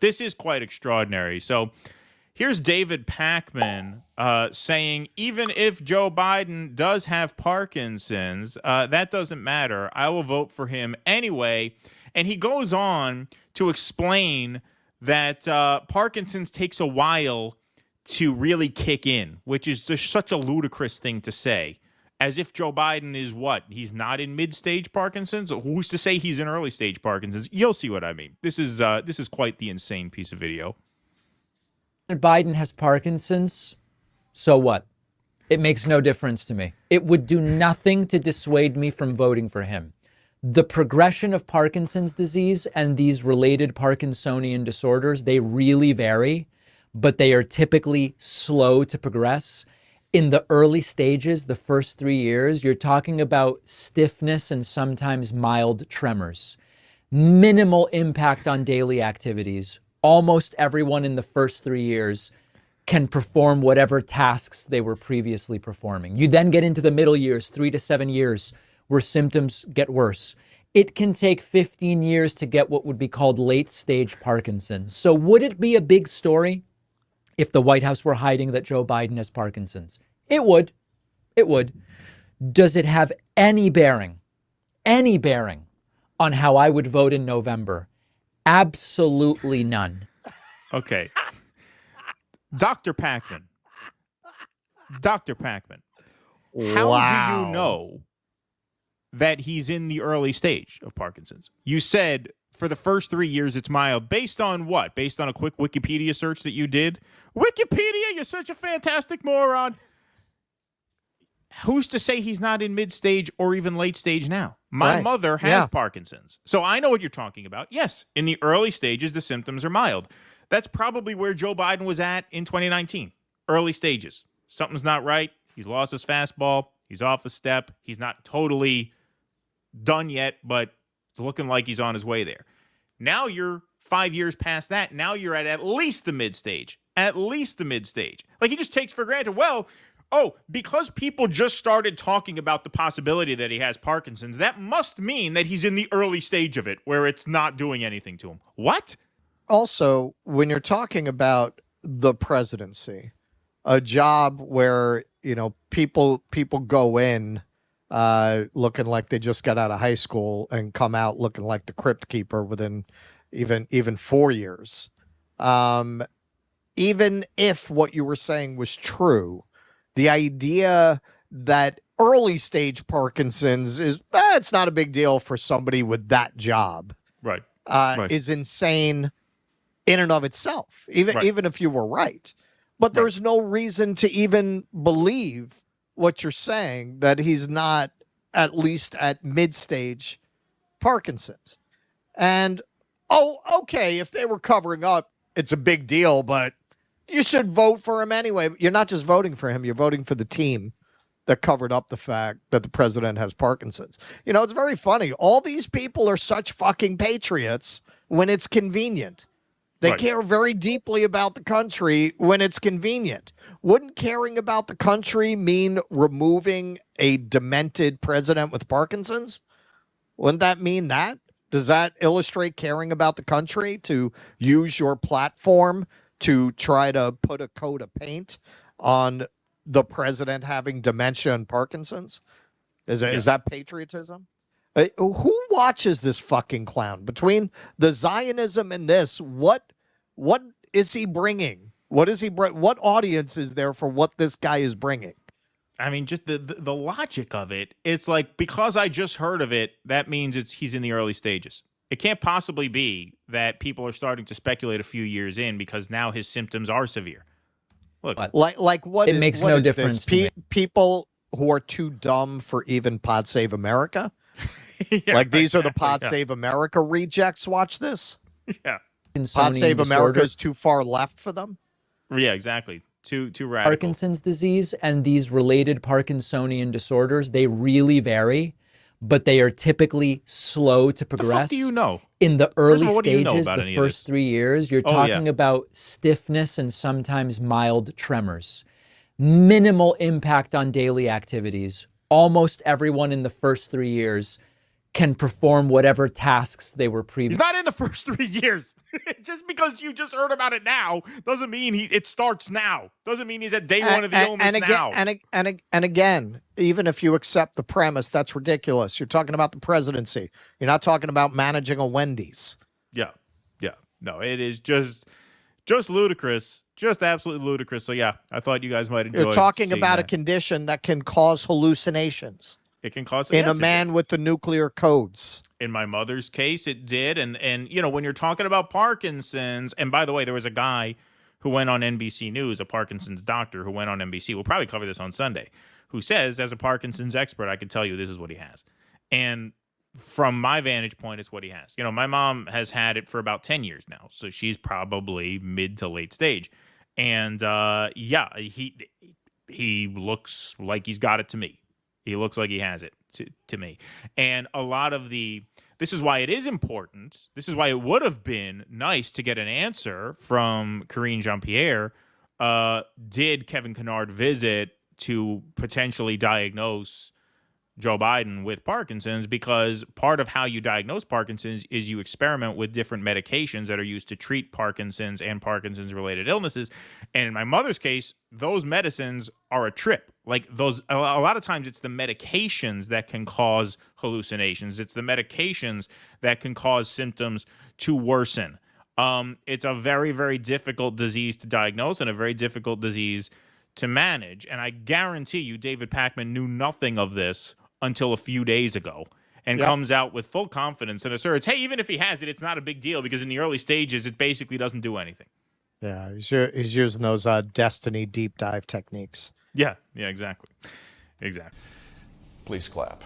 This is quite extraordinary. So here's David Pakman saying, even if Joe Biden does have Parkinson's, that doesn't matter. I will vote for him anyway. And he goes on to explain that Parkinson's takes a while to really kick in, which is just such a ludicrous thing to say. As if Joe Biden is what? He's not in mid-stage Parkinson's? Who's to say he's in early-stage Parkinson's? You'll see what I mean. This is quite the insane piece of video. Biden has Parkinson's, so what? It makes no difference to me. It would do nothing to dissuade me from voting for him. The progression of Parkinson's disease and these related Parkinsonian disorders, they really vary, but they are typically slow to progress. In the early stages, the first 3 years, you're talking about stiffness and sometimes mild tremors. Minimal impact on daily activities. Almost everyone in the first 3 years can perform whatever tasks they were previously performing. You then get into the middle years, 3 to 7 years, where symptoms get worse. It can take 15 years to get what would be called late-stage Parkinson's. So would it be a big story if the White House were hiding that Joe Biden has Parkinson's? It would. It would. Does it have any bearing on how I would vote in November? Absolutely none. Okay. Dr. Pakman. Dr. Pakman. How do you know that he's in the early stage of Parkinson's? You said for the first 3 years it's mild. Based on what? Based on a quick Wikipedia search that you did? Wikipedia, you're such a fantastic moron. Who's to say he's not in mid-stage or even late stage now? My mother has Parkinson's. So I know what you're talking about. Yes, in the early stages, the symptoms are mild. That's probably where Joe Biden was at in 2019. Early stages. Something's not right. He's lost his fastball. He's off a step. He's not totally done yet, but it's looking like he's on his way there. Now you're 5 years past that. Now you're at least the mid-stage. At least the mid-stage. Like, he just takes for granted, well, because people just started talking about the possibility that he has Parkinson's, that must mean that he's in the early stage of it where it's not doing anything to him. What? Also, when you're talking about the presidency, a job where, people go in looking like they just got out of high school and come out looking like the crypt keeper within even 4 years. Even if what you were saying was true, the idea that early stage Parkinson's is, it's not a big deal for somebody with that job. Right. Is insane in and of itself, even if you were right. But there's no reason to even believe what you're saying, that he's not at least at mid-stage Parkinson's. And, okay, if they were covering up, it's a big deal, but you should vote for him anyway. You're not just voting for him, you're voting for the team that covered up the fact that the president has Parkinson's. It's very funny. All these people are such fucking patriots when it's convenient. They care very deeply about the country when it's convenient. Wouldn't caring about the country mean removing a demented president with Parkinson's? Wouldn't that mean that? Does that illustrate caring about the country, to use your platform to try to put a coat of paint on the president having dementia and Parkinson's? Is that patriotism? Who watches this fucking clown? Between the Zionism and this, what is he bringing? What audience is there for what this guy is bringing? I mean, just the logic of it. It's like, because I just heard of it, that means he's in the early stages. It can't possibly be that people are starting to speculate a few years in because now his symptoms are severe. Look, like what? It makes no difference. People who are too dumb for even Pod Save America. These are the Pod Save America rejects. Watch this. Yeah. Pod Save America is too far left for them. Yeah, exactly. Too radical. Parkinson's disease and these related Parkinsonian disorders, they really vary, but they are typically slow to progress. The fuck do you know? In the early all, stages, the first 3 years, you're talking about stiffness and sometimes mild tremors. Minimal impact on daily activities. Almost everyone in the first 3 years can perform whatever tasks they were previously. He's not in the first 3 years. Just because you just heard about it now doesn't mean it starts now. Doesn't mean he's at day one of the illness now. And again, even if you accept the premise, that's ridiculous. You're talking about the presidency. You're not talking about managing a Wendy's. Yeah. No, it is just ludicrous. Just absolutely ludicrous. So yeah, I thought you guys might enjoy. You're talking about a condition that can cause hallucinations. It can cause in a man with the nuclear codes. In my mother's case, it did. And you know, when you're talking about Parkinson's, and by the way, there was a guy who went on NBC News, a Parkinson's doctor who went on NBC. We'll probably cover this on Sunday. Who says, as a Parkinson's expert, I can tell you this is what he has. And from my vantage point, it's what he has. You know, my mom has had it for about 10 years now, so she's probably mid to late stage. And yeah, he looks like he's got it to me. He looks like he has it to me. And a lot of this is why it is important. This is why it would have been nice to get an answer from Karine Jean-Pierre. Did Kevin Kennard visit to potentially diagnose Joe Biden with Parkinson's? Because part of how you diagnose Parkinson's is you experiment with different medications that are used to treat Parkinson's and Parkinson's-related illnesses. And in my mother's case, those medicines are a trip. Like those, a lot of times it's the medications that can cause hallucinations. It's the medications that can cause symptoms to worsen. It's a very, very difficult disease to diagnose and a very difficult disease to manage. And I guarantee you, David Pakman knew nothing of this until a few days ago and comes out with full confidence and asserts, hey, even if he has it, it's not a big deal because in the early stages, it basically doesn't do anything. Yeah, he's using those destiny deep dive techniques. Yeah, exactly. Please clap.